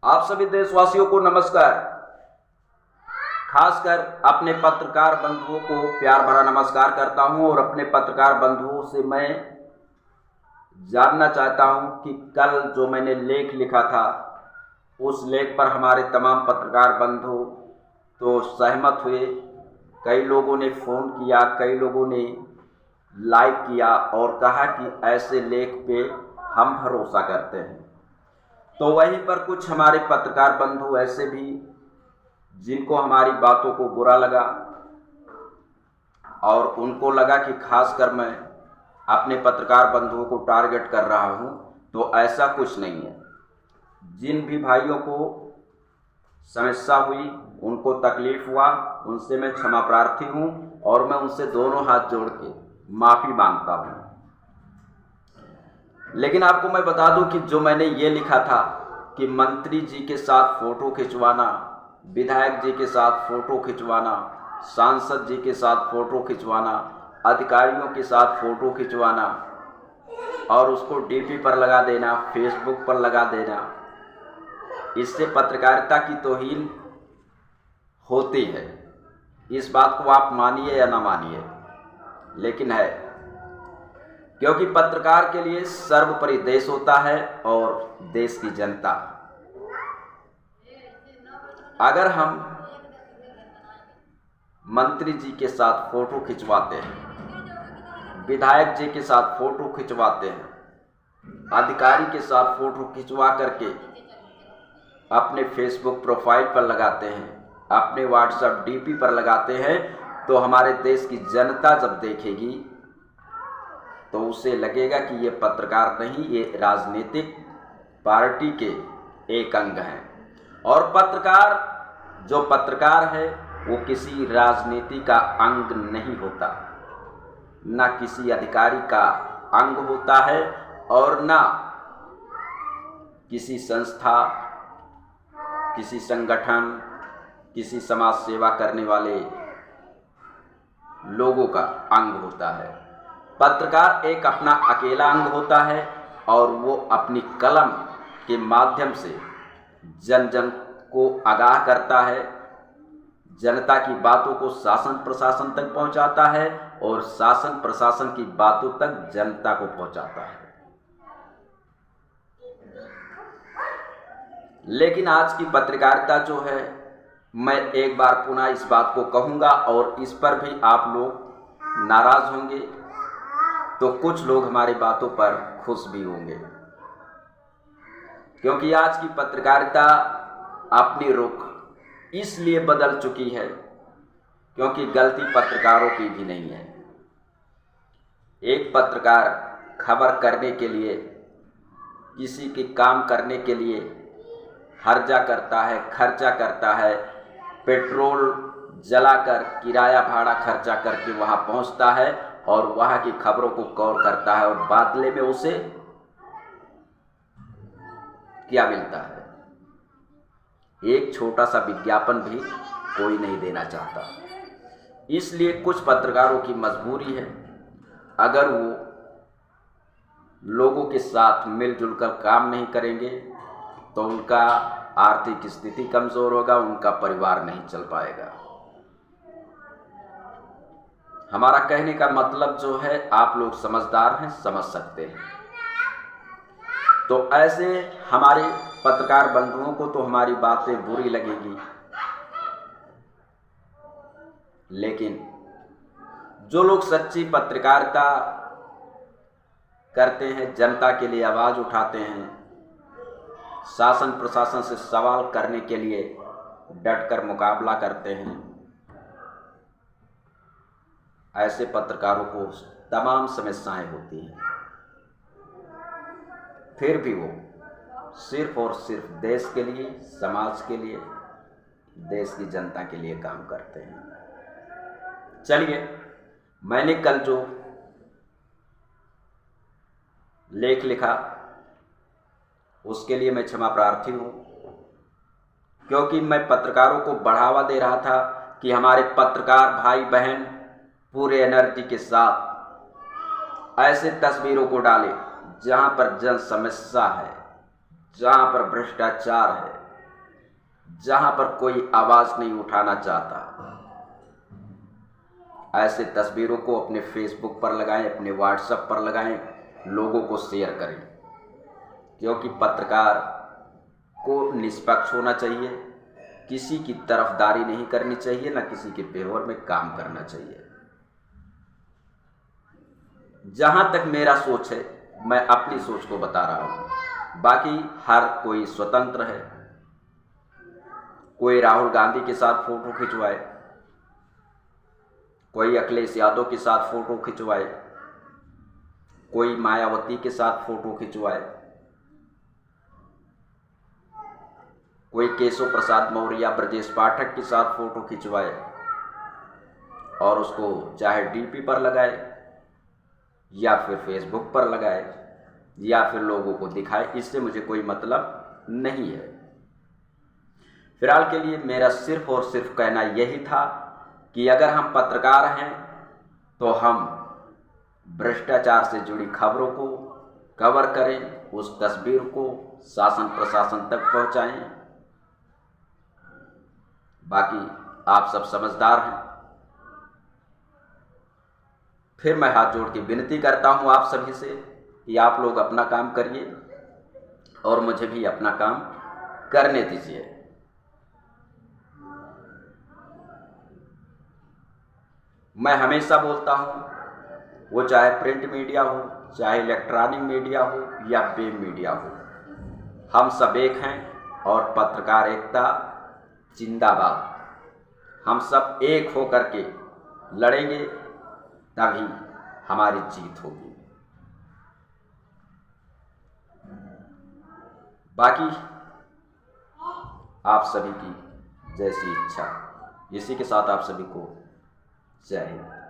आप सभी देशवासियों को नमस्कार। खासकर अपने पत्रकार बंधुओं को प्यार भरा नमस्कार करता हूं और अपने पत्रकार बंधुओं से मैं जानना चाहता हूं कि कल जो मैंने लेख लिखा था उस लेख पर हमारे तमाम पत्रकार बंधु तो सहमत हुए। कई लोगों ने फ़ोन किया, कई लोगों ने लाइक किया और कहा कि ऐसे लेख पे हम भरोसा करते हैं। तो वहीं पर कुछ हमारे पत्रकार बंधु ऐसे भी जिनको हमारी बातों को बुरा लगा और उनको लगा कि खासकर मैं अपने पत्रकार बंधुओं को टारगेट कर रहा हूं, तो ऐसा कुछ नहीं है। जिन भी भाइयों को समस्या हुई, उनको तकलीफ हुआ, उनसे मैं क्षमा प्रार्थी हूं और मैं उनसे दोनों हाथ जोड़ के माफ़ी मांगता हूं। लेकिन आपको मैं बता दूं कि जो मैंने ये लिखा था कि मंत्री जी के साथ फ़ोटो खिंचवाना, विधायक जी के साथ फ़ोटो खिंचवाना, सांसद जी के साथ फ़ोटो खिंचवाना, अधिकारियों के साथ फ़ोटो खिंचवाना और उसको डीपी पर लगा देना, फेसबुक पर लगा देना, इससे पत्रकारिता की तौहीन होती है। इस बात को आप मानिए या ना मानिए, लेकिन है, क्योंकि पत्रकार के लिए सर्वोपरि देश होता है और देश की जनता। अगर हम मंत्री जी के साथ फ़ोटो खिंचवाते हैं, विधायक जी के साथ फ़ोटो खिंचवाते हैं, अधिकारी के साथ फ़ोटो खिंचवा करके अपने फेसबुक प्रोफाइल पर लगाते हैं, अपने व्हाट्सएप डीपी पर लगाते हैं, तो हमारे देश की जनता जब देखेगी तो उसे लगेगा कि ये पत्रकार नहीं, ये राजनीतिक पार्टी के एक अंग हैं। और जो पत्रकार है वो किसी राजनीति का अंग नहीं होता, ना किसी अधिकारी का अंग होता है और ना किसी संस्था, किसी संगठन, किसी समाज सेवा करने वाले लोगों का अंग होता है। पत्रकार एक अपना अकेला अंग होता है और वो अपनी कलम के माध्यम से जन जन को आगाह करता है, जनता की बातों को शासन प्रशासन तक पहुंचाता है और शासन प्रशासन की बातों तक जनता को पहुंचाता है। लेकिन आज की पत्रकारिता जो है, मैं एक बार पुनः इस बात को कहूँगा और इस पर भी आप लोग नाराज़ होंगे, तो कुछ लोग हमारी बातों पर खुश भी होंगे, क्योंकि आज की पत्रकारिता अपनी रुख इसलिए बदल चुकी है क्योंकि गलती पत्रकारों की भी नहीं है। एक पत्रकार खबर करने के लिए, किसी के काम करने के लिए हर्जा करता है, खर्चा करता है, पेट्रोल जलाकर किराया भाड़ा खर्चा करके वहाँ पहुँचता है और वहाँ की खबरों को कवर करता है और बदले में उसे क्या मिलता है? एक छोटा सा विज्ञापन भी कोई नहीं देना चाहता। इसलिए कुछ पत्रकारों की मजबूरी है, अगर वो लोगों के साथ मिलजुल कर काम नहीं करेंगे तो उनका आर्थिक स्थिति कमज़ोर होगा, उनका परिवार नहीं चल पाएगा। हमारा कहने का मतलब जो है, आप लोग समझदार हैं, समझ सकते हैं। तो ऐसे हमारे पत्रकार बंधुओं को तो हमारी बातें बुरी लगेगी, लेकिन जो लोग सच्ची पत्रकारिता करते हैं, जनता के लिए आवाज़ उठाते हैं, शासन प्रशासन से सवाल करने के लिए डटकर मुकाबला करते हैं, ऐसे पत्रकारों को तमाम समस्याएं होती हैं, फिर भी वो सिर्फ और सिर्फ देश के लिए, समाज के लिए, देश की जनता के लिए काम करते हैं। चलिए, मैंने कल जो लेख लिखा उसके लिए मैं क्षमा प्रार्थी हूँ, क्योंकि मैं पत्रकारों को बढ़ावा दे रहा था कि हमारे पत्रकार भाई बहन पूरे एनर्जी के साथ ऐसे तस्वीरों को डालें जहाँ पर जन समस्या है, जहाँ पर भ्रष्टाचार है, जहां पर कोई आवाज नहीं उठाना चाहता। ऐसे तस्वीरों को अपने फेसबुक पर लगाएं, अपने व्हाट्सएप पर लगाएं, लोगों को शेयर करें, क्योंकि पत्रकार को निष्पक्ष होना चाहिए, किसी की तरफदारी नहीं करनी चाहिए, ना किसी के फेवर में काम करना चाहिए। जहां तक मेरा सोच है, मैं अपनी सोच को बता रहा हूं, बाकी हर कोई स्वतंत्र है। कोई राहुल गांधी के साथ फोटो खिंचवाए, कोई अखिलेश यादव के साथ फोटो खिंचवाए, कोई मायावती के साथ फोटो खिंचवाए, कोई केशव प्रसाद मौर्य या ब्रजेश पाठक के साथ फोटो खिंचवाए और उसको चाहे डीपी पर लगाए या फिर फेसबुक पर लगाए या फिर लोगों को दिखाए, इससे मुझे कोई मतलब नहीं है। फिलहाल के लिए मेरा सिर्फ और सिर्फ कहना यही था कि अगर हम पत्रकार हैं तो हम भ्रष्टाचार से जुड़ी खबरों को कवर करें, उस तस्वीर को शासन प्रशासन तक पहुंचाएं। बाकी आप सब समझदार हैं। फिर मैं हाथ जोड़ के विनती करता हूं आप सभी से कि आप लोग अपना काम करिए और मुझे भी अपना काम करने दीजिए। मैं हमेशा बोलता हूं, वो चाहे प्रिंट मीडिया हो, चाहे इलेक्ट्रॉनिक मीडिया हो या वेब मीडिया हो, हम सब एक हैं और पत्रकार एकता जिंदाबाद। हम सब एक होकर के लड़ेंगे, तभी हमारी जीत होगी। बाकी आप सभी की जैसी इच्छा। इसी के साथ आप सभी को जय हिंद।